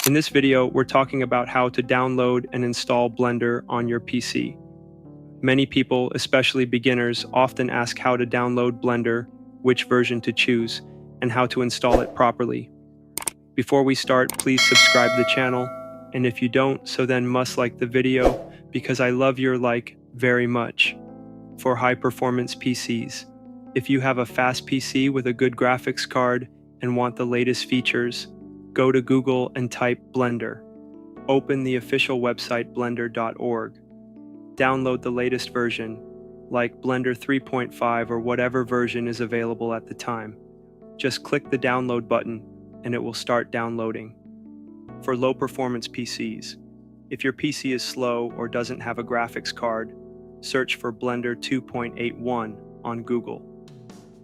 In this video, we're talking about how to download and install Blender on your PC. Many people, especially beginners, often ask how to download Blender, which version to choose, and how to install it properly. Before we start, please subscribe to the channel, and if you don't, so then must like the video, because I love your like very much. For high-performance PCs, if you have a fast PC with a good graphics card and want the latest features, go to Google and type Blender. Open the official website blender.org. Download the latest version, like Blender 3.5 or whatever version is available at the time. Just click the download button and it will start downloading. For low-performance PCs, if your PC is slow or doesn't have a graphics card, search for Blender 2.81 on Google.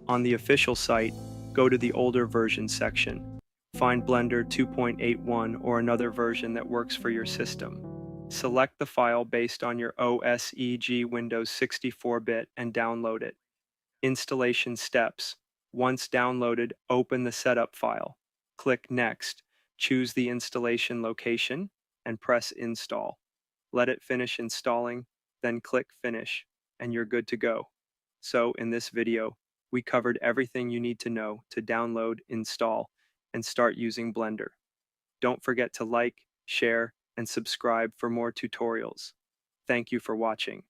On the official site, go to the older version section. Find Blender 2.81 or another version that works for your system. Select the file based on your OS, e.g. Windows 64-bit, and download it. Installation steps. Once downloaded, open the setup file. Click Next, choose the installation location, and press Install. Let it finish installing, then click Finish, and you're good to go. So, in this video, we covered everything you need to know to download, install, and start using Blender. Don't forget to like, share, and subscribe for more tutorials. Thank you for watching.